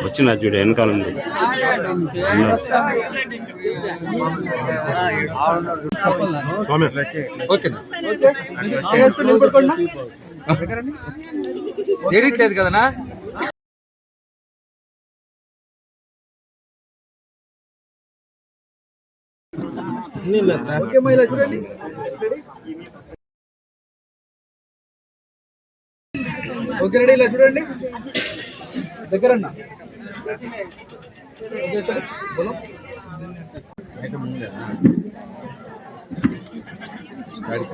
వచ్చిన చూడు వెనకాల ఉంది. తెలియట్లేదు కదనా? చూడండి ఓకే రెడీ. ఇలా చూడండి దగ్గరన్నా ఎక్కడ